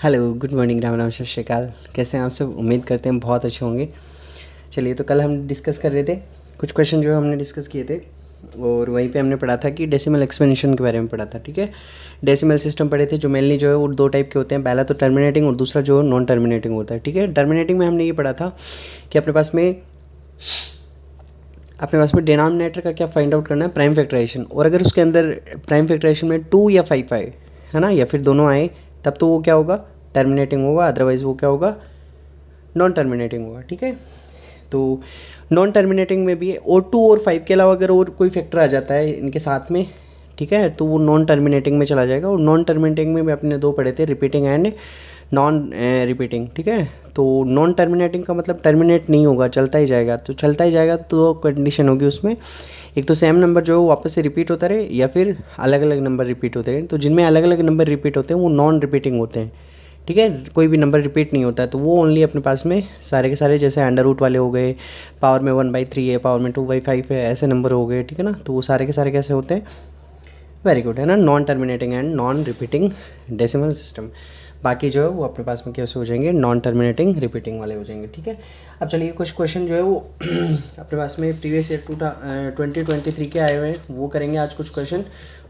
Hello, good morning, Ram Ram, सत श्री अकाल। कैसे हैं आप सब? उम्मीद करते हैं बहुत अच्छे होंगे। चलिए, तो कल हम डिस्कस कर रहे थे कुछ क्वेश्चन जो हमने डिस्कस किए थे, और वहीं पे हमने पढ़ा था कि डेसिमल एक्सपेंशन के बारे में पढ़ा था। ठीक है, डेसिमल सिस्टम पढ़े थे जो मेनली जो है वो दो टाइप के होते हैं। पहला तो टर्मिनेटिंग और दूसरा जो नॉन टर्मिनेटिंग होता है। ठीक है, टर्मिनेटिंग में हमने ये पढ़ा था कि अपने पास में डिनोमिनेटर का क्या फाइंड आउट करना है, प्राइम फैक्टराइजेशन। और अगर उसके अंदर प्राइम फैक्टराइजेशन में 2 या 5 आए, है ना, या फिर दोनों आए, तब तो वो क्या होगा, टर्मिनेटिंग होगा। अदरवाइज़ वो क्या होगा, नॉन टर्मिनेटिंग होगा। ठीक है, तो नॉन टर्मिनेटिंग में भी और 2 और 5 के अलावा अगर और कोई फैक्टर आ जाता है इनके साथ में, ठीक है, तो वो नॉन टर्मिनेटिंग में चला जाएगा। और नॉन टर्मिनेटिंग में भी अपने दो पढ़े थे, रिपीटिंग एंड नॉन रिपीटिंग। ठीक है, तो नॉन टर्मिनेटिंग का मतलब टर्मिनेट नहीं होगा, चलता ही जाएगा। तो चलता ही जाएगा तो दो कंडीशन होगी उसमें, एक तो सेम नंबर जो है वो वापस से रिपीट होता रहे, या फिर अलग अलग नंबर रिपीट होते रहे। तो जिनमें अलग अलग नंबर रिपीट होते हैं वो नॉन रिपीटिंग होते हैं। ठीक है, कोई भी नंबर रिपीट नहीं होता है तो वो ओनली अपने पास में सारे के सारे, जैसे अंडर रूट वाले हो गए, पावर में 1/3 है, पावर में 2/5 है, ऐसे नंबर हो गए। ठीक है ना, तो वो सारे के सारे कैसे होते हैं, वेरी गुड, है ना, non terminating and non repeating decimal system. बाकी जो है वो अपने पास में कैसे हो जाएंगे, नॉन टर्मिनेटिंग रिपीटिंग वाले हो जाएंगे। ठीक है, अब चलिए कुछ क्वेश्चन जो है वो अपने पास में प्रीवियस ईयर 2023 के आए हुए हैं, वो करेंगे आज कुछ क्वेश्चन।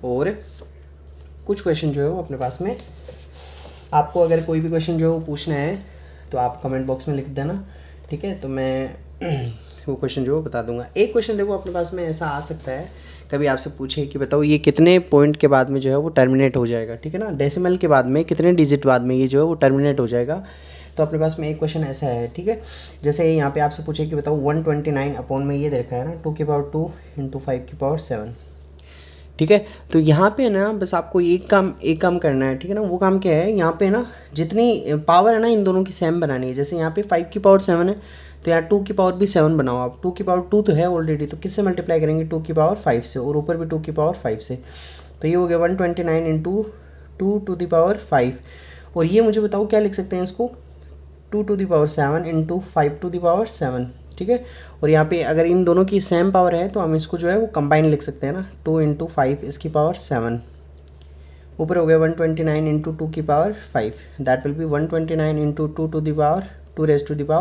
और कुछ क्वेश्चन जो है वो अपने पास में, आपको अगर कोई भी क्वेश्चन जो है वो पूछना है तो आप कमेंट बॉक्स में लिख देना। ठीक है, तो मैं वो क्वेश्चन जो है वो बता दूंगा। एक क्वेश्चन देखो अपने पास में ऐसा आ सकता है, कभी आपसे पूछे कि बताओ ये कितने पॉइंट के बाद में जो है वो टर्मिनेट हो जाएगा। ठीक है ना, डेसिमल के बाद में कितने डिजिट बाद में ये जो है वो टर्मिनेट हो जाएगा। तो अपने पास में एक क्वेश्चन ऐसा है। ठीक है, जैसे यहाँ पे आपसे पूछे कि बताओ 129 अपॉन में ये देखा है ना, 2 × 5 × 7। ठीक है, तो यहाँ पे ना बस आपको एक काम करना है। ठीक है ना, वो काम क्या है, यहाँ पे ना जितनी पावर है ना इन दोनों की सेम बनानी है। जैसे यहाँ पे 5 की पावर 7 है, तो यहाँ 2 की पावर भी 7 बनाओ आप। 2 की पावर 2 तो है ऑलरेडी, तो किससे मल्टीप्लाई करेंगे, 2 की पावर 5 से, और ऊपर भी 2 की पावर 5 से। तो ये हो गया 129 × 2 टू दी पावर 5। और ये मुझे बताओ क्या लिख सकते हैं इसको, 2 to the power 7 × 5 to the power 7। ठीक है, और यहाँ पे अगर इन दोनों की सेम पावर है तो हम इसको जो है वो कंबाइन लिख सकते हैं ना, 2 × 5 इसकी पावर 7। ऊपर हो गया 129 × 2 की पावर 5, that will be 129 × 2 to the power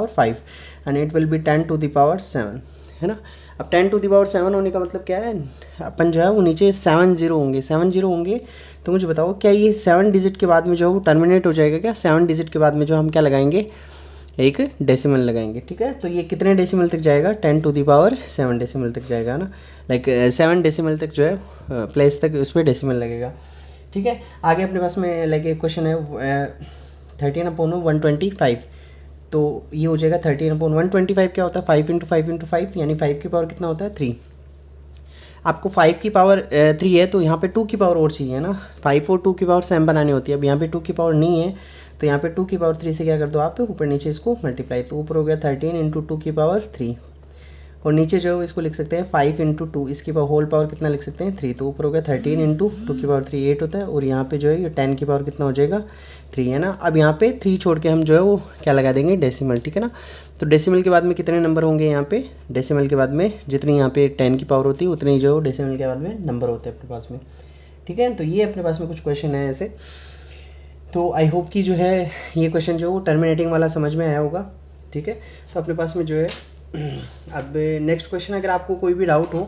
5 and it will be 10 to the power 7, है ना। अब 10 टू दी पावर 7 होने का मतलब क्या है, अपन जो है वो नीचे 7 जीरो होंगे। तो मुझे बताओ क्या ये 7 डिजिट के बाद में जो है वो टर्मिनेट हो जाएगा क्या? 7 डिजिट के बाद में जो हम क्या लगाएंगे, एक डेसिमल लगाएंगे। ठीक है, तो ये कितने डेसिमल तक जाएगा, 10 टू दी पावर 7 डेसिमल तक जाएगा ना, लाइक 7 डेसिमल तक जो है प्लेस तक उस पर डेसिमल लगेगा। ठीक है, आगे अपने पास में लाइक एक क्वेश्चन है 13/125। तो ये हो जाएगा 13/125 क्या होता है, 5 × 5 × 5, यानी 5 की पावर कितना होता है, 3। आपको 5 की पावर 3 है तो यहाँ पे 2 की पावर और चाहिए ना, 5 और 2 की पावर सेम बनानी होती है। अब यहाँ पे 2 की पावर नहीं है तो यहाँ पे 2 की पावर 3 से क्या कर दो आप, ऊपर नीचे इसको मल्टीप्लाई। तो ऊपर हो गया 13 × 2 की पावर 3, और नीचे जो है इसको लिख सकते हैं 5 × 2, इसकी होल पावर कितना लिख सकते हैं, 3। तो ऊपर हो गया 13 × 2 की पावर 3, 8 होता है। और यहाँ पे जो है ये 10 की पावर कितना हो जाएगा, 3, है ना। अब यहाँ पे 3 छोड़ के हम जो है वो क्या लगा देंगे, डेसिमल। ठीक है ना, तो डेसिमल के बाद में कितने नंबर होंगे यहाँ पे, डेसिमल के बाद में जितनी यहाँ पे 10 की पावर होती है उतनी जो डेसिमल के बाद में नंबर होते हैं अपने पास में। ठीक है, तो ये अपने पास में कुछ क्वेश्चन है ऐसे। तो आई होप कि जो है ये क्वेश्चन जो है वो टर्मिनेटिंग वाला समझ में आया होगा। ठीक है, तो अपने पास में जो है अब नेक्स्ट क्वेश्चन, अगर आपको कोई भी डाउट हो,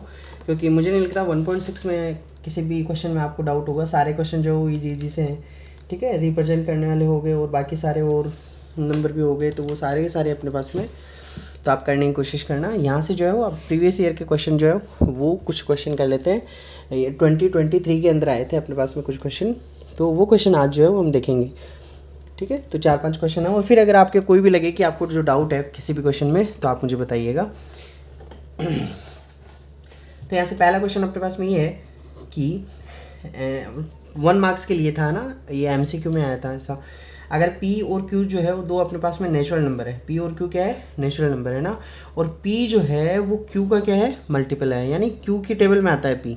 क्योंकि मुझे नहीं लगता 1.6 में किसी भी क्वेश्चन में आपको डाउट होगा, सारे क्वेश्चन जो इजी से हैं। ठीक है, रिप्रेजेंट करने वाले हो गए और बाकी सारे और नंबर भी हो गए, तो वो सारे के सारे अपने पास में, तो आप करने की कोशिश करना। यहाँ से जो है वो अब प्रीवियस ईयर के क्वेश्चन जो है वो कुछ क्वेश्चन कर लेते हैं। ये 2023 के अंदर आए थे अपने पास में कुछ क्वेश्चन, तो वो क्वेश्चन आज जो है वो हम देखेंगे। ठीक है, तो 4-5 क्वेश्चन है, और फिर अगर आपके कोई भी लगे कि आपको जो डाउट है किसी भी क्वेश्चन में तो आप मुझे बताइएगा। तो यहाँ से पहला क्वेश्चन अपने पास में ये है कि 1 मार्क्स के लिए था ना, ये एमसीक्यू में आया था ऐसा। अगर P और Q जो है वो दो अपने पास में नेचुरल नंबर है, P और Q क्या है, नेचुरल नंबर है ना, और P जो है वो Q का क्या है, मल्टीपल है, यानी Q की टेबल में आता है P।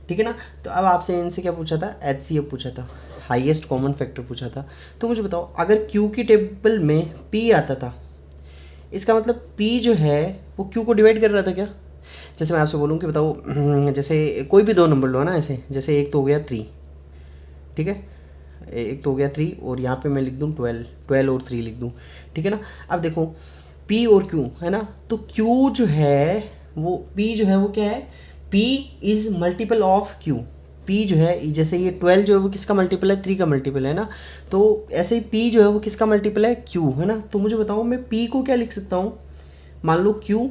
ठीक है ना, तो अब आपसे इनसे क्या पूछा था, HCF पूछा था, हाईएस्ट कॉमन फैक्टर पूछा था। तो मुझे बताओ अगर Q की टेबल में P आता था, इसका मतलब P जो है वो Q को डिवाइड कर रहा था क्या? जैसे मैं आपसे बोलूँ कि बताओ जैसे कोई भी दो नंबर लो ना ऐसे, जैसे एक तो हो गया 3, ठीक है, एक तो हो गया 3 और यहाँ पे मैं लिख दूँ 12 और 3 लिख दूँ, ठीक है ना। अब देखो P और Q है ना, तो Q जो है वो P जो है वो क्या है, P is multiple of Q। P जो है जैसे ये 12 जो है वो किसका मल्टीपल है, 3 का मल्टीपल है ना, तो ऐसे ही P जो है वो किसका मल्टीपल है, Q है ना। तो मुझे बताओ मैं P को क्या लिख सकता हूँ, मान लो Q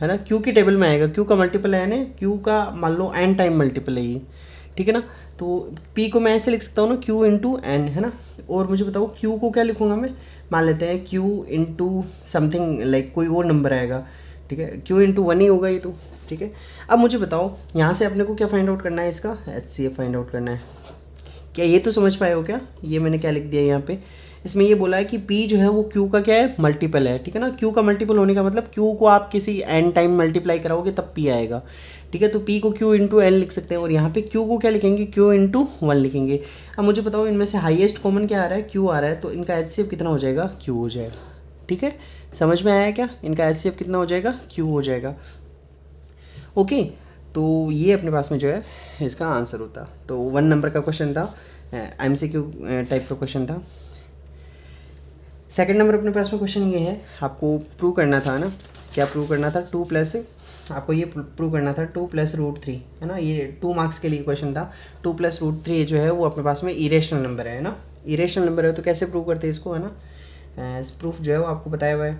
है ना, Q की टेबल में आएगा, Q का मल्टीपल है ना, Q का मान लो n टाइम मल्टीपल है ये, ठीक है ना। तो P को मैं ऐसे लिख सकता हूँ ना, Q इंटू एन है ना। और मुझे बताओ Q को क्या लिखूँगा मैं, मान लेते हैं Q इंटू समथिंग लाइक कोई और नंबर आएगा, ठीक है, Q इंटू 1 ही होगा ये तो, ठीक है। अब मुझे बताओ यहाँ से अपने को क्या फाइंड आउट करना है, इसका HCF फाइंड आउट करना है। क्या ये तो समझ पाए हो क्या, ये मैंने क्या लिख दिया यहाँ पे, इसमें ये बोला है कि P जो है वो Q का क्या है, मल्टीपल है, ठीक है ना। Q का मल्टीपल होने का मतलब Q को आप किसी n टाइम मल्टीप्लाई कराओगे तब P आएगा, ठीक है। तो P को Q इंटू एन लिख सकते हैं, और यहाँ पे Q को क्या लिखेंगे, Q इंटू 1 लिखेंगे। अब मुझे बताओ इनमें से हाईएस्ट कॉमन क्या आ रहा है, Q आ रहा है, तो इनका HCF कितना हो जाएगा, Q हो जाएगा, ठीक है। समझ में आया क्या, इनका HCF कितना हो जाएगा, Q हो जाएगा, ओके। तो ये अपने पास में जो है इसका आंसर होता। तो 1 नंबर का क्वेश्चन था, MCQ टाइप का क्वेश्चन था। सेकंड नंबर अपने पास में क्वेश्चन ये है, आपको प्रूव करना था ना, क्या प्रूव करना था, आपको ये प्रूव करना था 2 + √3 है ना। ये 2 मार्क्स के लिए क्वेश्चन था। 2 + √3 जो है वो अपने पास में इरेशनल नंबर है ना, इरेशनल नंबर है, तो कैसे प्रूव करते हैं इसको है ना। प्रूफ जो है वो आपको बताया हुआ है,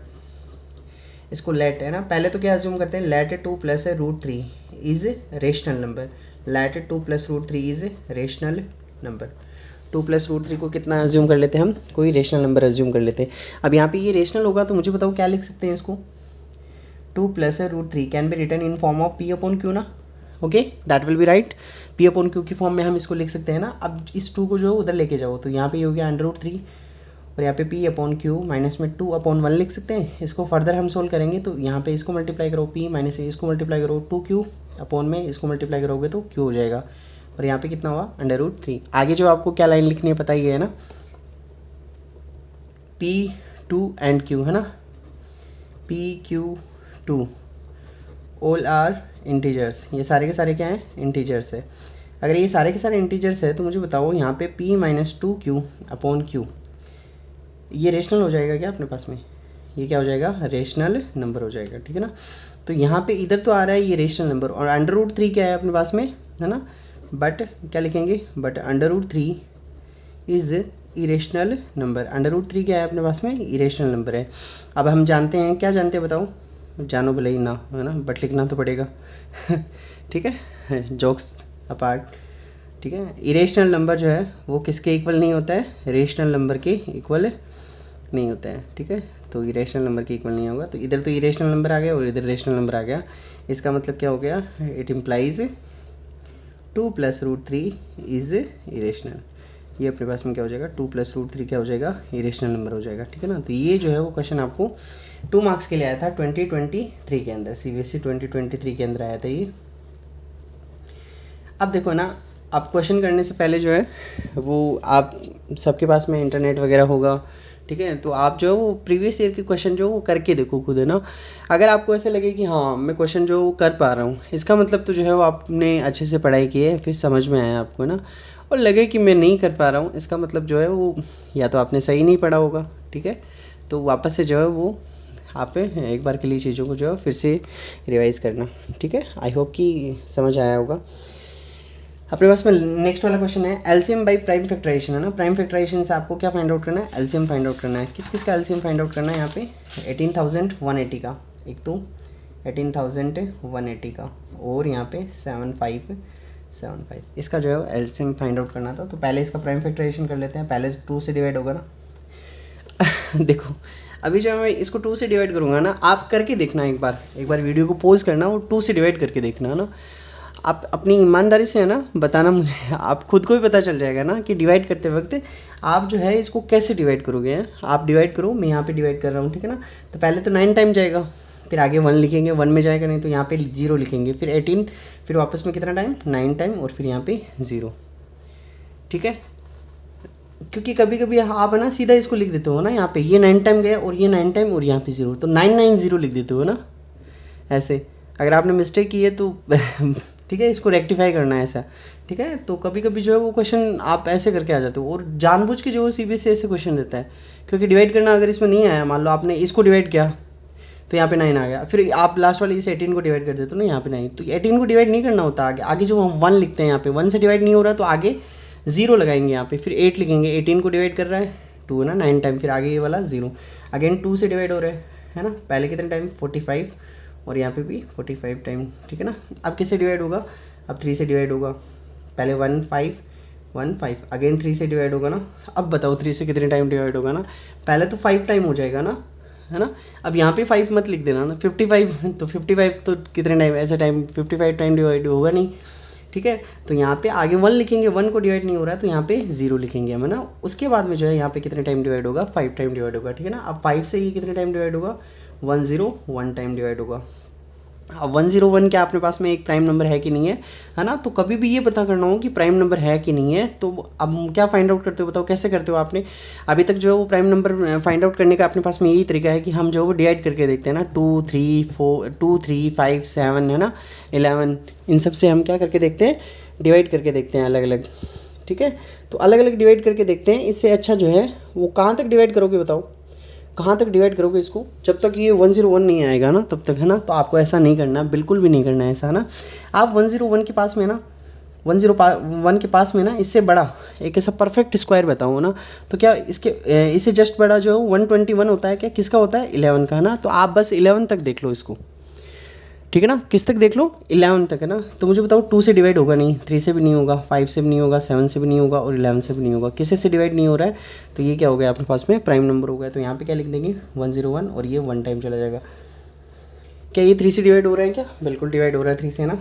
इसको लेट है ना, पहले तो क्या अज्यूम करते हैं, let 2 + √3 is rational number, let 2 + √3 is rational number. 2 + √3 को कितना अज्यूम कर लेते हैं हम, कोई रेशनल नंबर अज्यूम कर लेते हैं। अब यहाँ पे ये रेशनल होगा तो मुझे बताओ क्या लिख सकते हैं इसको, 2 + √3 can be written in form of P/Q ना, okay that will be right. P/Q की फॉर्म में हम इसको लिख सकते हैं ना। अब इस 2 को जो है उधर लेके जाओ, तो यहाँ पे ये हो गया √3 और यहाँ पे P/Q माइनस में 2/1 लिख सकते हैं। इसको फर्दर हम सोल्व करेंगे तो यहाँ पे इसको मल्टीप्लाई करो, P माइनस इसको मल्टीप्लाई करो 2Q में इसको मल्टीप्लाई करोगे तो Q हो जाएगा, और यहाँ पे कितना हुआ √3। आगे जो आपको क्या लाइन लिखनी है पता ही है ना, P2 एंड Q है ना, PQ2 ऑल आर इंटीजर्स, ये सारे के सारे क्या हैं, इंटीजर्स है। अगर ये सारे के सारे इंटीजर्स है तो मुझे बताओ यहाँ पे P - 2Q/Q ये रेशनल हो जाएगा क्या अपने पास में, ये क्या हो जाएगा, रेशनल नंबर हो जाएगा, ठीक है ना। तो यहाँ पे इधर तो आ रहा है ये रेशनल नंबर, और √3 क्या है अपने पास में है ना, बट क्या लिखेंगे, बट √3 इज़ इरेशनल नंबर। √3 क्या है अपने पास में, इरेशनल नंबर है। अब हम जानते हैं, क्या जानते हैं बताओ, जानो भले ही ना है ना, बट लिखना तो पड़ेगा ठीक है, जोक्स अपार्ट, ठीक है। इरेशनल नंबर जो है वो किसके इक्वल नहीं होता है, रेशनल नंबर के इक्वल नहीं होता है, ठीक है। तो इरेशनल नंबर के इक्वल नहीं होगा, तो इधर तो इरेशनल नंबर आ गया और इधर रेशनल नंबर आ गया। इसका मतलब क्या हो गया, इट इम्प्लाइज 2 + √3 इज़ इरेशनल। ये अपने पास में क्या हो जाएगा, 2 + √3 क्या हो जाएगा, इरेशनल नंबर हो जाएगा, ठीक है ना। तो ये जो है वो क्वेश्चन आपको 2 मार्क्स के लिए आया था 2023 के अंदर, CBSE 2023 के अंदर आया था ये। अब देखो ना, आप क्वेश्चन करने से पहले जो है वो आप सबके पास में इंटरनेट वगैरह होगा, ठीक है। तो आप जो है वो प्रीवियस ईयर के क्वेश्चन जो वो करके देखो खुद है ना। अगर आपको ऐसे लगे कि हाँ मैं क्वेश्चन जो कर पा रहा हूँ, इसका मतलब तो जो है वो आपने अच्छे से पढ़ाई की है, फिर समझ में आया आपको ना, और लगे कि मैं नहीं कर पा रहा हूँ, इसका मतलब जो है वो या तो आपने सही नहीं पढ़ा होगा, ठीक है। तो वापस से जो है वो आप एक बार के लिए चीज़ों को जो है फिर से रिवाइज़ करना, ठीक है। आई होप कि समझ आया होगा। अपने पास में नेक्स्ट वाला क्वेश्चन है एलसीएम बाई प्राइम फैक्टराइजेशन है ना। प्राइम फैक्टराइजेशन से आपको क्या फाइंड आउट करना है, एलसीएम फाइंड आउट करना है। किस किस का एलसीएम फाइंड आउट करना है, यहाँ पे 18,180 का, एक तो 18,180 का, और यहाँ पे 7575, इसका जो है एलसीएम फाइंड आउट करना था। तो पहले इसका प्राइम फैक्टराइजेशन कर लेते हैं, पहले 2 से डिवाइड होगा ना देखो अभी जो मैं इसको 2 से डिवाइड करूँगा ना, आप करके देखना एक बार वीडियो को पॉज करना और 2 से डिवाइड करके देखना ना। आप अपनी ईमानदारी से है ना बताना मुझे, आप खुद को भी पता चल जाएगा ना कि डिवाइड करते वक्त आप जो है इसको कैसे डिवाइड करोगे हैं। आप डिवाइड करो, मैं यहाँ पे डिवाइड कर रहा हूँ, ठीक है ना। तो पहले तो 9 टाइम जाएगा, फिर आगे 1 लिखेंगे, 1 में जाएगा नहीं तो यहाँ पे 0 लिखेंगे, फिर 18, फिर वापस में कितना टाइम, 9 टाइम, और फिर यहाँ पे 0, ठीक है। क्योंकि कभी कभी आप है ना सीधा इसको लिख देते हो ना, यहाँ पे ये 9 टाइम गया और ये 9 टाइम और यहाँ पे 0, तो 990 लिख देते हो ना ऐसे। अगर आपने मिस्टेक की है तो ठीक है, इसको रेक्टिफाई करना है ऐसा, ठीक है। तो कभी कभी जो है वो क्वेश्चन आप ऐसे करके आ जाते हो, और जानबूझ के जो है CBSE ऐसे क्वेश्चन देता है, क्योंकि डिवाइड करना अगर इसमें नहीं आया, मान लो आपने इसको डिवाइड किया तो यहाँ पे 9 आ गया, फिर आप लास्ट वाले इस 18 को डिवाइड कर देते हो ना, यहाँ पे 9, तो 18 को डिवाइड नहीं करना होता, आगे जो हम 1 लिखते हैं यहाँ पे 1 से डिवाइड नहीं हो रहा तो आगे 0 लगाएंगे यहाँ पे, फिर 8 लिखेंगे, 18 को डिवाइड कर रहा है 2 है ना 9 टाइम, फिर आगे ये वाला 0, अगेन 2 से डिवाइड हो रहा है ना, पहले कितने टाइम 45 और यहाँ पे भी 45 टाइम, ठीक है ना। अब किससे डिवाइड होगा, अब 3 से डिवाइड होगा, पहले 1 5 1 5, अगेन 3 से डिवाइड होगा ना। अब बताओ 3 से कितने टाइम डिवाइड होगा ना, पहले तो 5 टाइम हो जाएगा ना, है ना। अब यहाँ पे 5 मत लिख देना ना, 55, तो 55 तो कितने टाइम, ऐसे टाइम 55 टाइम डिवाइड होगा नहीं, ठीक है। तो यहाँ पे आगे 1 लिखेंगे, 1 को डिवाइड नहीं हो रहा है तो यहाँ पे 0 लिखेंगे हम, है ना। उसके बाद में जो है यहाँ पे कितने टाइम डिवाइड होगा, 5 टाइम डिवाइड होगा, ठीक है ना। अब 5 से ये कितने टाइम डिवाइड होगा, 101 टाइम डिवाइड होगा। अब 101 क्या अपने पास में एक प्राइम नंबर है कि नहीं है ना। तो कभी भी ये पता करना हो कि प्राइम नंबर है कि नहीं है, तो अब क्या फाइंड आउट करते हो, बताओ कैसे करते हो आपने अभी तक जो है वो प्राइम नंबर फाइंड आउट करने का अपने पास में यही तरीका है कि हम जो है वो डिवाइड करके देखते हैं ना, 2 3 5 7 है ना 11, इन सब से हम क्या करके देखते हैं, डिवाइड करके देखते हैं अलग अलग, ठीक है। तो अलग अलग डिवाइड करके देखते हैं, इससे अच्छा जो है वो कहाँ तक डिवाइड करोगे, बताओ कहाँ तक डिवाइड करोगे इसको, जब तक ये 101 नहीं आएगा ना तब तक, है ना। तो आपको ऐसा नहीं करना, बिल्कुल भी नहीं करना है ऐसा, है ना। आप 101 के पास में ना, 101 के पास में ना इससे बड़ा एक ऐसा परफेक्ट स्क्वायर बताऊँ ना, तो क्या इससे जस्ट बड़ा जो है 121 होता है, क्या किसका होता है, 11 का, है ना। तो आप बस 11 तक देख लो इसको, ठीक है ना, किस तक देख लो, 11 तक, है ना। तो मुझे बताओ 2 से डिवाइड होगा नहीं, 3 से भी नहीं होगा, 5 से भी नहीं होगा, 7 से भी नहीं होगा और 11 से भी नहीं होगा, किसी से डिवाइड नहीं हो रहा है, तो ये क्या हो गया अपने पास में प्राइम नंबर हो गया। तो यहाँ पे क्या लिख देंगे 101 और ये 1 टाइम चला जाएगा। क्या ये 3 से डिवाइड हो रहा है, क्या बिल्कुल डिवाइड हो रहा है 3 से, है ना।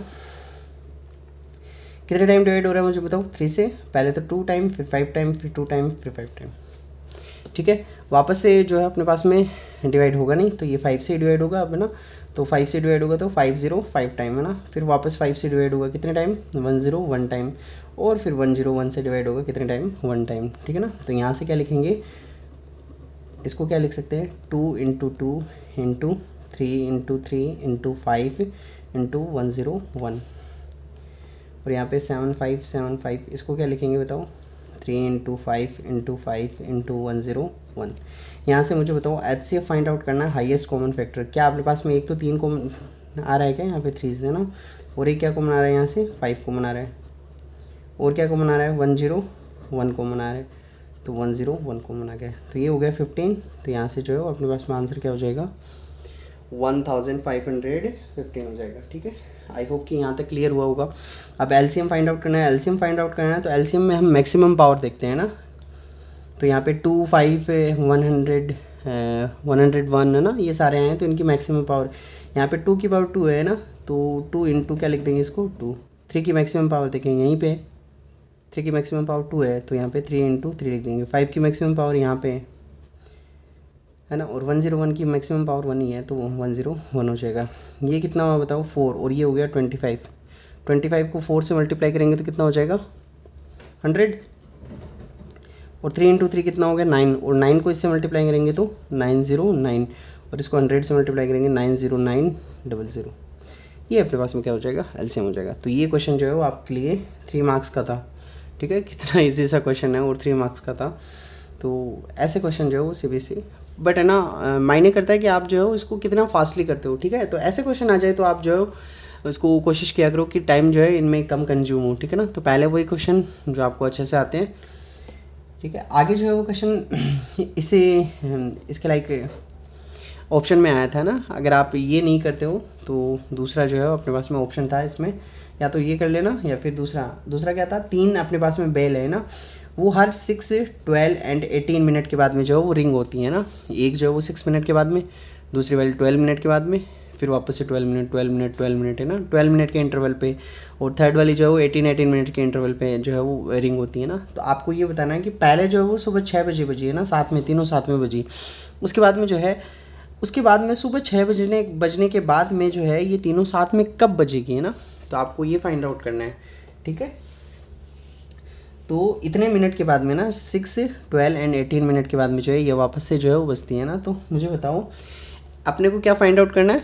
कितने टाइम डिवाइड हो रहा है मुझे बताओ 3 से, पहले तो 2 टाइम, फिर 5 टाइम, फिर 2 टाइम, फिर 5 टाइम, ठीक है। वापस से जो है अपने पास में डिवाइड होगा नहीं, तो ये 5 से डिवाइड होगा अब, है ना। तो 5 से डिवाइड होगा तो 505 टाइम, है ना। फिर वापस 5 से डिवाइड होगा कितने टाइम, 101 टाइम, और फिर 101 से डिवाइड होगा कितने टाइम, 1 टाइम, ठीक है ना। तो यहाँ से क्या लिखेंगे, इसको क्या लिख सकते हैं, 2 × 2 × 3 × 3 × 5 × 101, और यहाँ पे 7575, इसको क्या लिखेंगे बताओ, 3 × 5 × 5 × 101। यहाँ से मुझे बताओ HCF फाइंड आउट करना है, हाईएस्ट कॉमन फैक्टर। क्या अपने पास में एक तो 3 कॉमन आ रहा है क्या, यहाँ पे 3 से, है ना, और एक क्या कॉमन आ रहा है, यहाँ से 5 कॉमन आ रहा है, और क्या कॉमन आ रहा है, 101 कॉमन आ रहा है, तो 101 कॉमन आ गया। तो ये हो गया 15, तो यहाँ से जो है अपने पास में आंसर क्या हो जाएगा, 1515 हो जाएगा, ठीक है। आई होप कि यहाँ तक क्लियर हुआ होगा। अब LCM फाइंड आउट करना है, LCM फाइंड आउट करना है, तो LCM में हम मैक्सिमम पावर देखते हैं ना। तो यहाँ पे 2 5 100 101 है ना, ये सारे आए हैं, तो इनकी मैक्सिमम पावर यहाँ पे 2 की पावर 2 है ना, तो 2 × क्या लिख देंगे इसको 2। 3 की मैक्सिमम पावर देखेंगे यहीं पे, 3 की मैक्सिमम पावर 2 है, तो यहाँ पे 3 × 3 लिख देंगे। 5 की मैक्सिमम पावर यहाँ पे है ना, और 101 की मैक्सिमम पावर 1 ही है, तो 101 हो जाएगा। ये कितना हुआ बताओ 4, और ये हो गया 25। 25 को 4 से मल्टीप्लाई करेंगे तो कितना हो जाएगा 100, और 3 × 3 कितना हो गया 9, और 9 को इससे मल्टीप्लाई करेंगे तो 909, और इसको 100 से मल्टीप्लाई करेंगे 90900। ये अपने पास में क्या हो जाएगा, LCM हो जाएगा। तो ये क्वेश्चन जो है वो आपके लिए 3 मार्क्स का था, ठीक है। कितना ईजी सा क्वेश्चन है और 3 मार्क्स का था। तो ऐसे क्वेश्चन जो है वो CBSE बट है ना मायने करता है कि आप जो है उसको कितना फास्टली करते हो, ठीक है। तो ऐसे क्वेश्चन आ जाए तो आप जो है उसको कोशिश किया करो कि टाइम जो है इनमें कम कंज्यूम हो, ठीक है ना। तो पहले वही क्वेश्चन जो आपको अच्छे से आते हैं, ठीक है। आगे जो है वो क्वेश्चन इसके लाइक ऑप्शन में आया था ना, अगर आप ये नहीं करते हो तो दूसरा जो है अपने पास में ऑप्शन था इसमें, या तो ये कर लेना या फिर दूसरा क्या था, 3 अपने पास में बेल है ना, वो हर 6 12 एंड 18 मिनट के बाद में जो है वो रिंग होती है ना। एक जो है वो 6 मिनट के बाद में, दूसरी वाली 12 मिनट के बाद में, फिर वापस से 12 मिनट है ना 12 मिनट के इंटरवल पे, और थर्ड वाली जो है वो 18 मिनट के इंटरवल पे जो है वो रिंग होती है ना। तो आपको ये बताना है कि पहले जो है वो सुबह 6 बजे बजी है ना, साथ में तीनों साथ में बजी। उसके बाद में जो है सुबह 6 बजने के बाद में जो है ये तीनों साथ में कब बजेगी, है ना। तो आपको ये फाइंड आउट करना है, ठीक है। तो इतने मिनट के बाद में ना 6 12 एंड 18 मिनट के बाद में जो है ये वापस से जो है वो बजती है ना। तो मुझे बताओ अपने को क्या फाइंड आउट करना है,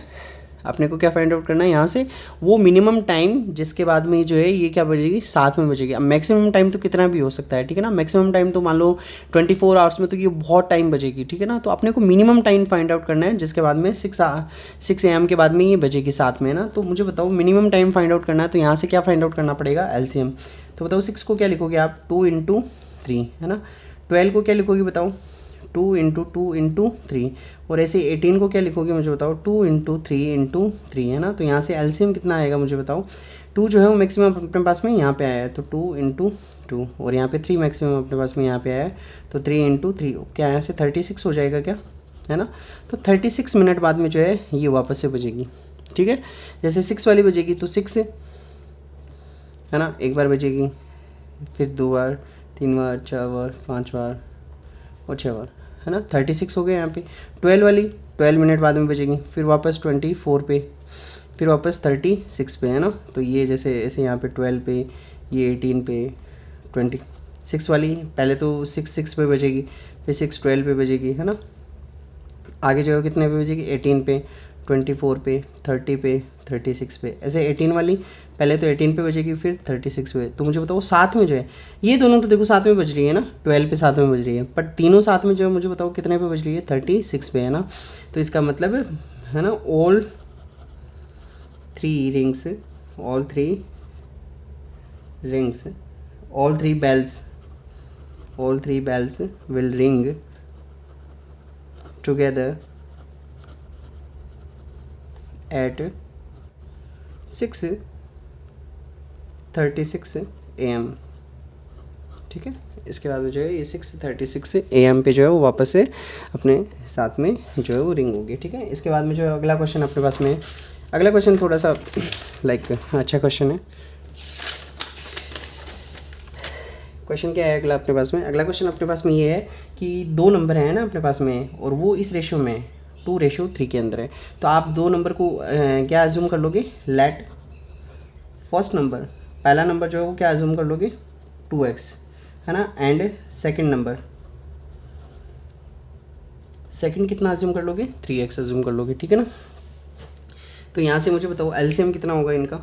अपने को क्या फाइंड आउट करना है यहाँ से, वो मिनिमम टाइम जिसके बाद में जो है ये क्या बजेगी, साथ में बजेगी। अब मैक्सिमम टाइम तो कितना भी हो सकता है, ठीक है ना, मैक्सिमम टाइम तो मान लो 24 आवर्स में तो ये बहुत टाइम बजेगी, ठीक है ना। तो अपने को मिनिमम टाइम फाइंड आउट करना है जिसके बाद में 6 AM के बाद में ये बजेगी साथ में, है ना। तो मुझे बताओ मिनिमम टाइम फाइंड आउट करना है, तो यहाँ से क्या फाइंड आउट करना पड़ेगा, LCM। तो बताओ 6 को क्या लिखोगे आप, 2 × 3, है ना। 12 को क्या लिखोगे बताओ, 2 × 2 × 3, और ऐसे 18 को क्या लिखोगे मुझे बताओ, 2 × 3 × 3, है ना। तो यहाँ से LCM कितना आएगा मुझे बताओ, 2 जो है वो मैक्सिमम अपने पास में यहाँ पे आया है, तो 2 × 2, और यहाँ पे 3 मैक्सिमम अपने पास में यहाँ पे आया है, तो 3 × 3 क्या यहाँ से 36 हो जाएगा क्या, है ना। तो 36 मिनट बाद में जो है ये वापस से बजेगी, ठीक है। जैसे 6 वाली बजेगी तो 6 है ना, एक बार बजेगी, फिर 2 बार, 3 बार, 4 बार, 5 बार और 6 बार, है ना। 36 हो गए यहाँ पे। 12 वाली 12 मिनट बाद में बजेगी, फिर वापस 24 पे, फिर वापस 36 पे, है ना। तो ये जैसे ऐसे यहाँ पे 12 पे, ये 18 पे, 26 वाली पहले तो 6 पे बजेगी, फिर 6 12 पे बजेगी, है ना। आगे जो है कितने पे बजेगी, 18 पे, 24 पे, 30 पे, 36 पे, ऐसे 18 वाली पहले तो 18 पे बजेगी, फिर 36 पे। तो मुझे बताओ साथ में जो है ये दोनों तो देखो साथ में बज रही है ना, 12 पे साथ में बज रही है, बट तीनों साथ में जो है मुझे बताओ कितने पे बज रही है, 36 पे, है ना। तो इसका मतलब है ना, all three rings all 3 bells will ring together at 6:36 AM, ठीक है। इसके बाद जो है ये 6:36 AM पे जो है वो वापस से अपने साथ में जो है वो रिंग होगी, ठीक है। इसके बाद में जो है अगला क्वेश्चन अपने पास में, अगला क्वेश्चन थोड़ा सा लाइक अच्छा क्वेश्चन है। क्वेश्चन क्या है अगला अपने पास में, अगला क्वेश्चन अपने पास में ये है कि 2 नंबर हैं ना अपने पास में, और वो इस रेशियो में 2:3 के अंदर है। तो आप 2 नंबर को क्या एज्यूम कर लोगे, लेट फर्स्ट नंबर, पहला नंबर जो है वो क्या एज्यूम कर लोगे, 2x, है ना, एंड सेकंड नंबर, सेकंड कितना एज्यूम कर लोगे, 3x एज्यूम कर लोगे, ठीक है ना। तो यहाँ से मुझे बताओ LCM कितना होगा इनका,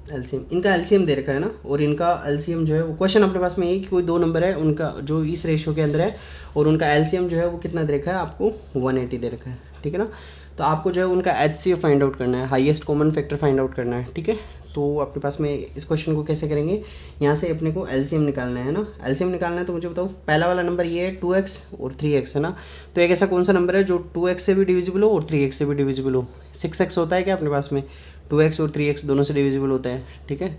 इनका LCM दे रखा है ना, और इनका LCM जो है वो क्वेश्चन अपने पास में ये कि कोई 2 नंबर है उनका जो इस रेशियो के अंदर है, और उनका LCM जो है वो कितना दे रखा है आपको, 180 दे रखा है, ठीक है ना। तो आपको जो है उनका HCF फाइंड आउट करना है, highest common factor find out करना है, ठीक है। तो अपने पास में इस क्वेश्चन को कैसे करेंगे, यहाँ से अपने को LCM निकालना है ना, LCM निकालना है। तो मुझे बताओ पहला वाला नंबर ये है 2x और 3x, है ना। तो एक ऐसा कौन सा नंबर है जो 2x से भी डिविजिबल हो और 3x से भी डिविजिबल हो, 6x होता है क्या अपने पास में, 2x और 3x दोनों से डिविजिबल होता है, ठीक है।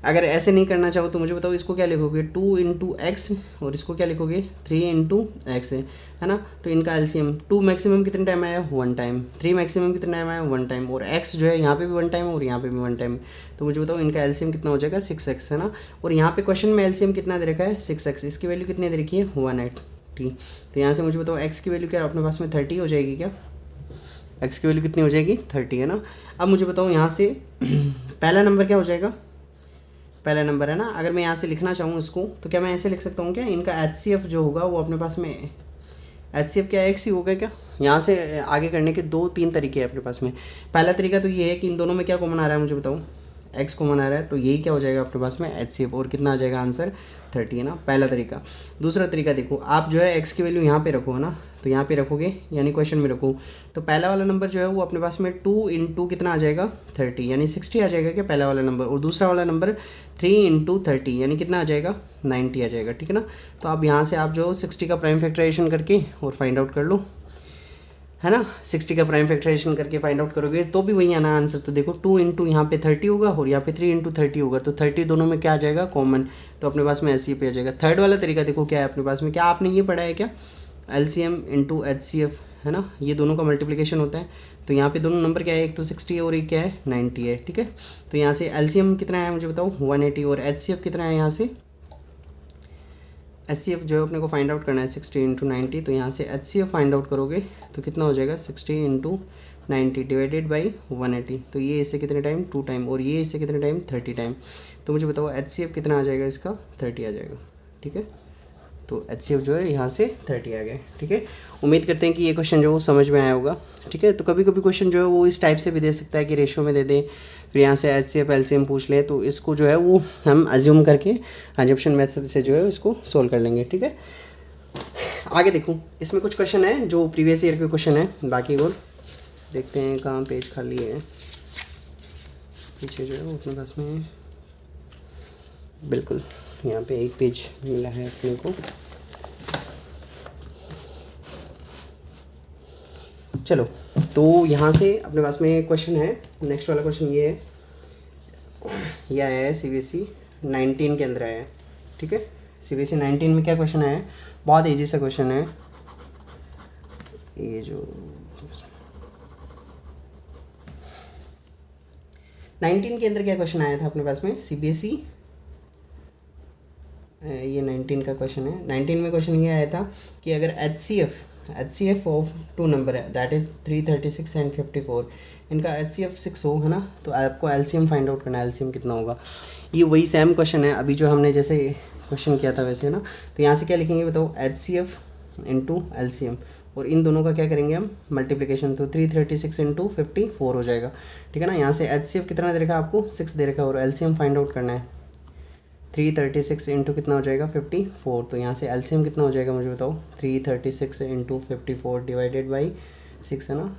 अगर ऐसे नहीं करना चाहो तो मुझे बताओ इसको क्या लिखोगे, 2 × x, और इसको क्या लिखोगे, 3 × x, है ना। तो इनका LCM 2 मैक्सिमम कितने टाइम आया, 1 टाइम, 3 मैक्सिमम कितने टाइम आया, 1 टाइम, और x जो है यहाँ पे भी 1 टाइम और यहाँ पे भी 1 टाइम। तो मुझे बताओ इनका LCM कितना हो जाएगा, 6x, है ना। और यहाँ पे क्वेश्चन में LCM कितना दे रखा है, 6x, इसकी वैल्यू कितनी दे रखी है, 180। तो यहाँ से मुझे बताओ x की वैल्यू क्या अपने पास में 30 हो जाएगी क्या, x की वैल्यू कितनी हो जाएगी, 30, है ना। अब मुझे बताओ यहाँ से पहला नंबर क्या हो जाएगा, पहला नंबर, है ना। अगर मैं यहाँ से लिखना चाहूँ इसको तो क्या मैं ऐसे लिख सकता हूँ क्या, इनका HCF जो होगा वो अपने पास में HCF क्या x ही होगा क्या। यहाँ से आगे करने के 2-3 तरीके हैं अपने पास में। पहला तरीका तो ये है कि इन दोनों में क्या कॉमन आ रहा है मुझे बताओ, x कॉमन आ रहा है, तो यही क्या हो जाएगा अपने पास में HCF, और कितना आ जाएगा आंसर 30, है ना, पहला तरीका। दूसरा तरीका देखो, आप जो है x की वैल्यू यहाँ पे रखो, है ना, तो यहाँ पे रखोगे यानी क्वेश्चन में रखो, तो पहला वाला नंबर जो है वो अपने पास में 2 × कितना आ जाएगा, 30, यानी 60 आ जाएगा क्या पहला वाला नंबर, और दूसरा वाला नंबर 3 × 30 यानी कितना आ जाएगा, 90 आ जाएगा, ठीक है ना। तो अब यहाँ से आप जो 60 का प्राइम फैक्टराइजेशन करके और फाइंड आउट कर लो, है ना। 60 का प्राइम फैक्टराइजेशन करके फाइंड आउट करोगे तो भी वही आना आंसर। तो देखो 2 × यहाँ पे 30 होगा और यहाँ पे 3 × 30 होगा, तो 30 दोनों में क्या आ जाएगा, कॉमन, तो अपने पास में HCF पे आ जाएगा। थर्ड वाला तरीका देखो क्या है अपने पास में, क्या आपने ये पढ़ा है क्या, LCM × HCF, है ना, ये दोनों का मल्टीप्लिकेशन होता है। तो यहाँ पे दोनों नंबर क्या है, एक तो 60 है और एक क्या है 90 है, ठीक है। तो यहाँ से LCM कितना है मुझे बताओ 180, और HCF कितना है यहाँ से, HCF जो है अपने को फाइंड आउट करना है 60 × 90। तो यहाँ से HCF फाइंड आउट करोगे तो कितना हो जाएगा 60 × 90 डिवाइडेड बाई 180। तो ये इससे कितने टाइम 2 टाइम, और ये इससे कितने टाइम 30 टाइम। तो मुझे बताओ HCF कितना आ जाएगा इसका 30 आ जाएगा, ठीक है। तो HCF जो है यहाँ से 30 आ गया। ठीक है, उम्मीद करते हैं कि ये क्वेश्चन जो वो समझ में आया होगा। ठीक है, तो कभी कभी क्वेश्चन जो है वो इस टाइप से भी दे सकता है कि रेशियो में दे दें, फिर यहाँ से HCF LCM पूछ लें, तो इसको जो है वो हम अज्यूम करके एजम्पशन मेथड से जो है इसको सोल्व कर लेंगे। ठीक है, आगे देखूँ इसमें कुछ क्वेश्चन है जो प्रीवियस ईयर के क्वेश्चन है, बाकी और देखते हैं कहाँ पेज खाली है। पीछे जो है वो अपने पास में बिल्कुल यहाँ पे एक पेज मिला है अपने को। चलो, तो यहाँ से अपने पास में क्वेश्चन है, नेक्स्ट वाला क्वेश्चन ये है, ये आया है CBSE 19 के अंदर आया है। ठीक है, CBSE 19 में क्या क्वेश्चन है, बहुत ईजी सा क्वेश्चन है। ये जो 19 के अंदर क्या क्वेश्चन आया था अपने पास में CBSE, ये 19 का क्वेश्चन है। 19 में क्वेश्चन ये आया था कि अगर HCF ऑफ 2 नंबर है, दैट इज़ 336 एंड 54, इनका HCF 6 हो, है ना, तो आपको LCM फाइंड आउट करना है। LCM कितना होगा, ये वही सेम क्वेश्चन है अभी जो हमने जैसे क्वेश्चन किया था वैसे, ना। तो यहाँ से क्या लिखेंगे बताओ, HCF इंटू LCM, और इन दोनों का क्या करेंगे हम, मल्टीप्लिकेशन, तो 336 इंटू 54 हो जाएगा। ठीक है ना, यहाँ से HCF कितना दे रखा है आपको, 6 दे रखा है, और LCM फाइंड आउट करना है। 336 इंटू कितना हो जाएगा, 54, तो यहाँ से LCM कितना हो जाएगा मुझे बताओ, 336 इंटू 54 डिवाइडेड बाई 6, है ना,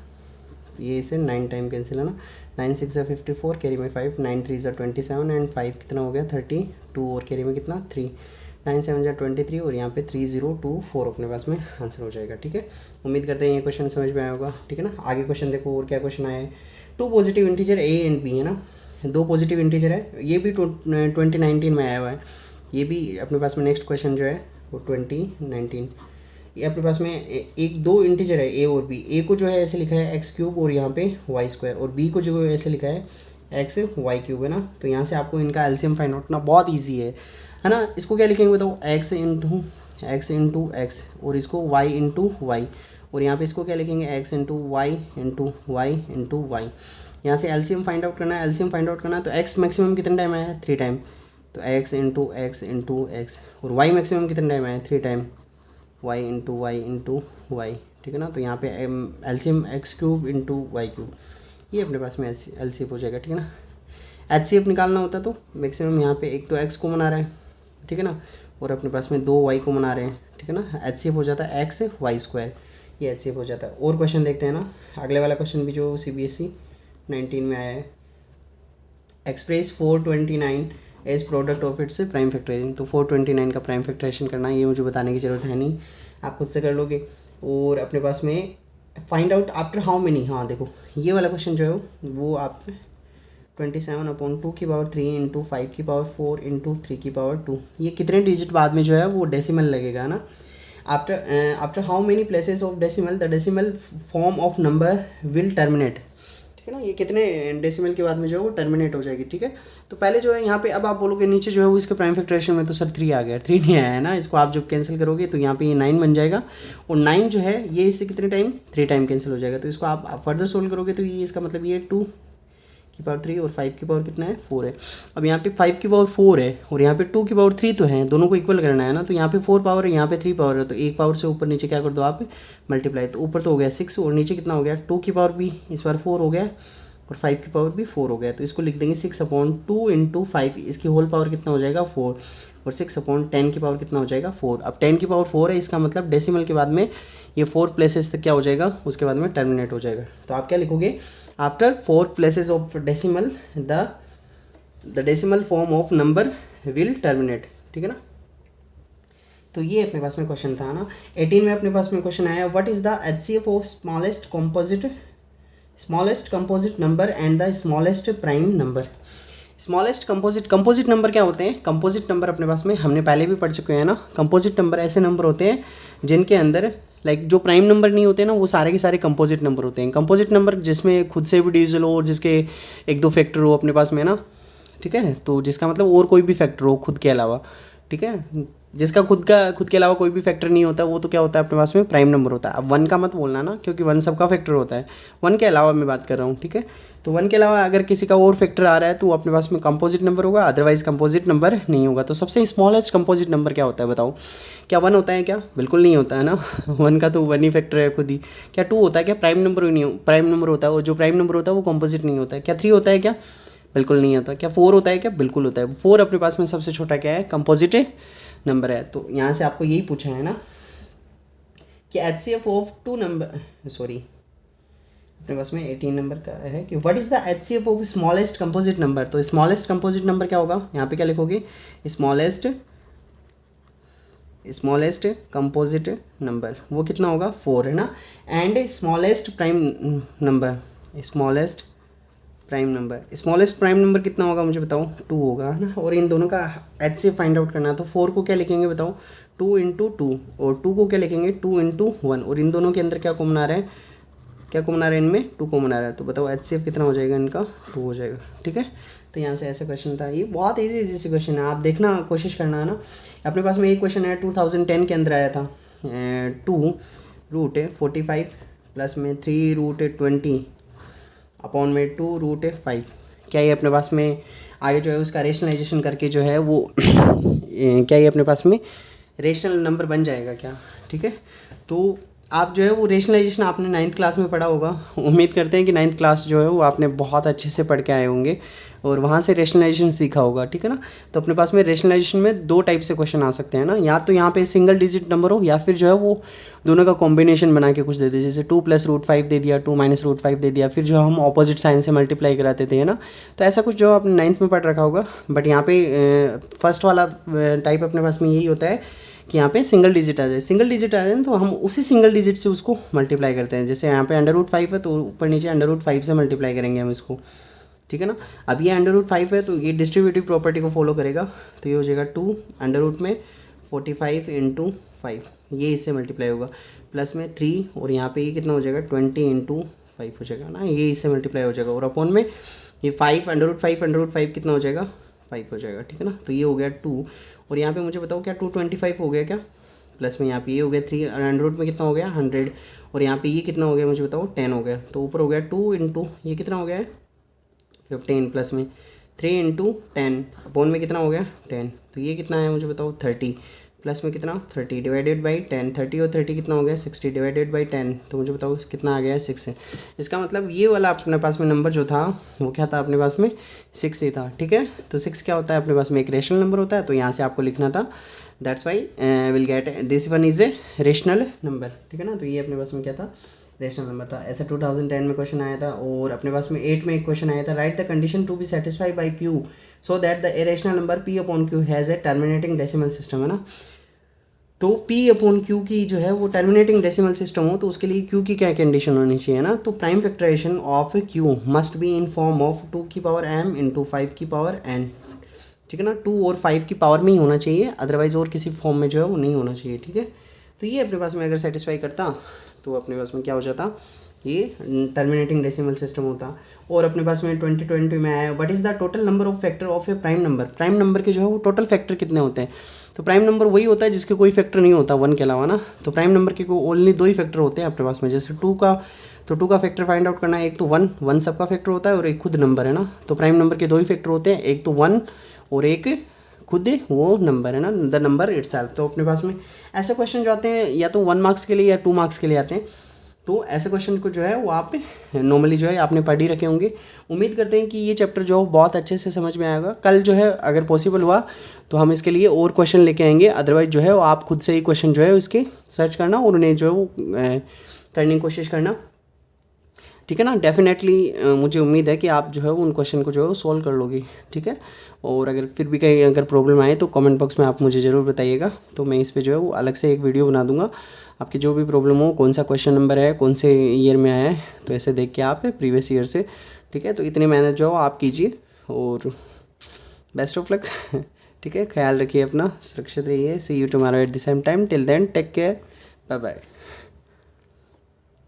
ये इसे 9 टाइम कैंसिल, है ना, 9 6 ज़ा 54, कैरी में 5, 9 3 ज़ा 27 एंड 5 कितना हो गया 32, और कैरी में कितना 3, 9 7 ज़ा 23, और यहाँ पे 3024 अपने पास में आंसर हो जाएगा। ठीक है, उम्मीद करते हैं ये क्वेश्चन समझ में आया होगा। ठीक है ना, आगे क्वेश्चन देखो और क्या क्वेश्चन आया है। 2 positive integer A and B, है ना, 2 पॉजिटिव इंटीजर है, ये भी 2019 में आया हुआ है। ये भी अपने पास में नेक्स्ट क्वेश्चन जो है वो 2019, ये अपने पास में एक 2 इंटीजर है A और B। A को जो है ऐसे लिखा है x3 और यहाँ पे y2, और B को जो है ऐसे लिखा है xy3, है ना। तो यहाँ से आपको इनका LCM फाइंड आउट करना बहुत ईजी है ना। इसको क्या लिखेंगे बताओ, x इंटू x, और इसको y इंटू वाई, और यहाँ पे इसको क्या लिखेंगे, x into y into y into y. यहाँ से LCM फाइंड आउट करना है, LCM फाइंड आउट करना है, तो x मैक्सिमम कितने टाइम आया है, 3 टाइम, तो x into x into x, और y मैक्सिमम कितने टाइम आया है, 3 time, y into y into y. ठीक है ना, तो यहाँ पे LCM x3 इंटू y3, ये अपने पास में LCM हो जाएगा। ठीक है ना, HCF निकालना होता तो मैक्सिमम यहाँ पे एक तो x को मना रहे हैं, ठीक है ना, और अपने पास में 2 y को मना रहे हैं। ठीक है ना, HCF हो जाता है xy2, ये HCF हो जाता है। और क्वेश्चन देखते हैं ना, अगले वाला क्वेश्चन भी जो CBSE 19 में आया है, express 429 as product of its prime factorisation. तो 429 का प्राइम फैक्टराइजेशन करना है, ये मुझे बताने की ज़रूरत है नहीं, आप खुद से कर लोगे। और अपने पास में find out after how many, हाँ देखो ये वाला क्वेश्चन जो है वो आप 27/2 की पावर 3 इंटू 5 की पावर 4 इंटू 3 की पावर 2, ये कितने डिजिट बाद में जो है वो डेसिमल लगेगा ना। After how many places of decimal the decimal form of number will terminate. ठीक है ना, ये कितने डेसिमल के बाद में जो है वो टर्मिनेट हो जाएगी। ठीक है, तो पहले जो है यहाँ पे अब आप बोलोगे नीचे जो है वो इसके प्राइम फैक्टराइजेशन में तो सर 3 आ गया, 3 नहीं आया है ना, इसको आप जब कैंसिल करोगे तो यहाँ पे ये 9 बन जाएगा, और 9 जो है ये इससे कितने टाइम 3 टाइम कैंसिल हो जाएगा। तो इसको आप फर्दर सोल्व करोगे तो ये इसका मतलब ये 2 की पावर 3 और 5 की पावर कितना है 4 है। अब यहाँ पे 5 की पावर 4 है और यहाँ पे 2 की पावर 3 तो है, दोनों को इक्वल करना है ना। तो यहाँ पे 4 पावर है, यहाँ पे 3 पावर है, तो एक पावर से ऊपर नीचे क्या कर दो आप मल्टीप्लाई, तो ऊपर तो हो गया 6 और नीचे कितना हो गया 2 की पावर भी इस बार 4 हो गया और 5 की पावर भी 4 हो गया। तो इसको लिख देंगे 6/2 इंटू 5, इसकी होल पावर कितना हो जाएगा 4, और 6/10 की पावर कितना हो जाएगा 4। अब 10 की पावर 4 है, इसका मतलब डेसिमल के बाद में ये 4 प्लेसेस तक क्या हो जाएगा, उसके बाद में टर्मिनेट हो जाएगा। तो आप क्या लिखोगे, after 4 places of decimal the decimal form of number will terminate. ठीक है ना, तो ये अपने पास में क्वेश्चन था ना। 18 में अपने पास में क्वेश्चन आया, what is the HCF of smallest composite number and the smallest prime number. Smallest composite number क्या होते हैं, कंपोजिट नंबर अपने पास में हमने पहले भी पढ़ चुके हैं ना। कंपोजिट नंबर ऐसे नंबर होते हैं जिनके अंदर जो प्राइम नंबर नहीं होते ना, वो सारे के सारे कंपोजिट नंबर होते हैं। कंपोजिट नंबर जिसमें खुद से भी डिविजिबल हो और जिसके 1-2 फैक्टर हो अपने पास में ना, ठीक है, तो जिसका मतलब और कोई भी फैक्टर हो खुद के अलावा, ठीक है, जिसका खुद के अलावा कोई भी फैक्टर नहीं होता वो तो क्या होता है अपने पास में प्राइम नंबर होता है। अब 1 का मत बोलना ना, क्योंकि 1 सबका फैक्टर होता है, 1 के अलावा मैं बात कर रहा हूँ, ठीक है। तो 1 के अलावा अगर किसी का और फैक्टर आ रहा है तो वो अपने पास में कंपोजिट नंबर होगा, अदरवाइज कंपोजिट नंबर नहीं होगा। तो सबसे स्मॉलेस्ट कंपोजिट नंबर क्या होता है बताओ? क्या 1 होता है क्या? बिल्कुल नहीं होता है ना 1 का तो 1 ही फैक्टर है खुद ही। क्या 2 होता है क्या? प्राइम नंबर नहीं हो, प्राइम नंबर होता है, और जो प्राइम नंबर होता है वो कंपोजिट नहीं होता है। क्या 3 होता है क्या? बिल्कुल नहीं होता। क्या 4 होता है क्या? बिल्कुल होता है। 4 अपने पास में सबसे छोटा क्या है? कंपोजिट नंबर है। तो यहाँ से आपको यही पूछा है ना कि HCF ऑफ 2 नंबर, सॉरी अपने पास में 18 नंबर का है कि what is the HCF of smallest composite number. तो स्मॉलेस्ट कंपोजिट नंबर क्या होगा? यहाँ पे क्या लिखोगे? स्मॉलेस्ट कंपोजिट नंबर वो कितना होगा? 4 है ना। एंड स्मॉलेस्ट प्राइम नंबर कितना होगा मुझे बताओ? 2 होगा, है ना। और इन दोनों का HCF फाइंड आउट करना है तो 4 को क्या लिखेंगे बताओ? 2 × 2, और 2 को क्या लिखेंगे? 2 × 1, और इन दोनों के अंदर क्या कॉमन आ रहा है? इनमें 2 कॉमन आ रहा है। तो बताओ HCF कितना हो जाएगा इनका? 2 हो जाएगा, ठीक है। तो यहाँ से ऐसा क्वेश्चन था, ये बहुत ईजी से क्वेश्चन है, आप देखना कोशिश करना, है ना। अपने पास में एक क्वेश्चन है 2010 के अंदर आया था, 2√45 प्लस में 3√20 अपॉन में 2√5। क्या ये अपने पास में आगे जो है उसका रेशनलाइजेशन करके जो है वो क्या ये अपने पास में रेशनल नंबर बन जाएगा क्या? ठीक है। तो आप जो है वो रेशनलाइजेशन आपने 9th क्लास में पढ़ा होगा, उम्मीद करते हैं कि 9th क्लास जो है वो आपने बहुत अच्छे से पढ़ के आए होंगे और वहाँ से रेशनलाइजेशन सीखा होगा, ठीक है ना। तो अपने पास में रेशनलाइजेशन में 2 टाइप से क्वेश्चन आ सकते हैं ना, या तो यहाँ पे सिंगल डिजिट नंबर हो, या फिर जो है वो दोनों का कॉम्बिनेशन बना के कुछ दे दे, जैसे 2 + √5 दे दिया, 2 - √5 दे दिया, फिर जो हम ऑपोजिट साइन से मल्टीप्लाई कराते थे, है ना। तो ऐसा कुछ जो आपने 9th में पढ़ रखा होगा। बट यहाँ पे फर्स्ट वाला टाइप अपने पास में यही होता है कि यहाँ पे सिंगल डिजिट आ जाए। सिंगल डिजिट आ जाए तो हम उसी सिंगल डिजिट से उसको मल्टीप्लाई करते हैं। जैसे यहाँ पे √5 है तो ऊपर नीचे √5 से मल्टीप्लाई करेंगे हम इसको, ठीक है ना। अब ये √5 है तो ये डिस्ट्रीब्यूटिव प्रॉपर्टी को फॉलो करेगा, तो ये हो जाएगा 2 √45 × 5, ये इससे मल्टीप्लाई होगा, प्लस में 3, और यहाँ पे ये कितना हो जाएगा 20 × 5 हो जाएगा ना, ये इससे मल्टीप्लाई हो जाएगा, और अपॉन में ये 5 √5 कितना हो जाएगा? 5 हो जाएगा, ठीक है ना। तो ये हो गया 2, और यहाँ पे मुझे बताओ क्या 225 हो गया क्या? प्लस में यहाँ पे ये हो गया 3, √में कितना हो गया 100, और यहाँ पे ये कितना हो गया मुझे बताओ 10 हो गया। तो ऊपर हो गया 2 × ये कितना हो गया है 15, प्लस में 3 × 10 अपॉन में कितना हो गया 10, तो ये कितना है मुझे बताओ 30, प्लस में कितना 30 डिवाइडेड बाई 10, 30 और 30 कितना हो गया 60 डिवाइडेड बाई 10, तो मुझे बताओ कितना आ गया है 6 है। इसका मतलब ये वाला अपने पास में नंबर जो था वो क्या था अपने पास में 6 ही था, ठीक है। तो 6 क्या होता है अपने पास में एक रेशनल नंबर होता है, तो यहाँ से आपको लिखना था, that's why will get this one is a rational number, ठीक है ना। तो ये अपने पास में क्या था रेशनल नंबर था। ऐसा 2010 में क्वेश्चन आया था, और अपने पास में 8 में एक क्वेश्चन आया था, write the condition to be satisfied by Q so that the irrational number P/Q has a terminating decimal system, है ना। तो P/Q की जो है वो टर्मिनेटिंग डेसिमल सिस्टम हो तो उसके लिए Q की क्या कंडीशन होनी चाहिए ना। तो prime factorisation of Q must be in form of 2m × 5n, ठीक है ना। 2 और 5 की पावर में ही होना चाहिए, अदरवाइज और किसी फॉर्म में जो है वो नहीं होना चाहिए, ठीक है। तो ये अपने पास में अगर सेटिस्फाई करता तो अपने पास में क्या हो जाता, ये टर्मिनेटिंग डेसिमल सिस्टम होता। और अपने पास में 2020 में आया what is the total number of factor of A prime number. Prime number के जो है वो टोटल फैक्टर कितने होते हैं? तो प्राइम नंबर वही होता है जिसके कोई फैक्टर नहीं होता 1 के अलावा ना। तो प्राइम नंबर के ओनली 2 ही फैक्टर होते हैं अपने पास में, जैसे 2 का फैक्टर फाइंड आउट करना है, एक तो 1 सबका फैक्टर होता है और एक खुद नंबर, है ना। तो प्राइम नंबर के 2 ही फैक्टर होते हैं, एक तो 1 और एक खुद वो नंबर, है ना, द नंबर इटसेल्फ। तो अपने पास में ऐसे क्वेश्चन जो आते हैं या तो 1 मार्क्स के लिए या 2 मार्क्स के लिए आते हैं। तो ऐसे क्वेश्चन को जो है वो आप नॉर्मली जो है आपने पढ़ ही रखे होंगे। उम्मीद करते हैं कि ये चैप्टर जो बहुत अच्छे से समझ में आएगा। कल जो है अगर पॉसिबल हुआ तो हम इसके लिए और क्वेश्चन लेके आएंगे, अदरवाइज जो है वो आप खुद से ही क्वेश्चन जो है उसके सर्च करना और उन्हें जो है वो करने की कोशिश करना, ठीक है ना। डेफिनेटली मुझे उम्मीद है कि आप जो है उन क्वेश्चन को जो है वो सॉल्व कर लोगे, ठीक है। और अगर फिर भी कहीं अगर प्रॉब्लम आए तो कमेंट बॉक्स में आप मुझे ज़रूर बताइएगा, तो मैं इस पे जो है वो अलग से एक वीडियो बना दूंगा। आपकी जो भी प्रॉब्लम हो, कौन सा क्वेश्चन नंबर है, कौन से ईयर में आया है, तो ऐसे देख के आप प्रीवियस ईयर से, ठीक है। तो इतनी मेहनत जो आप कीजिए और बेस्ट ऑफ लक, ठीक है। ख्याल रखिए अपना, सुरक्षित रहिए। See you tomorrow at the same time, till then take care, bye bye.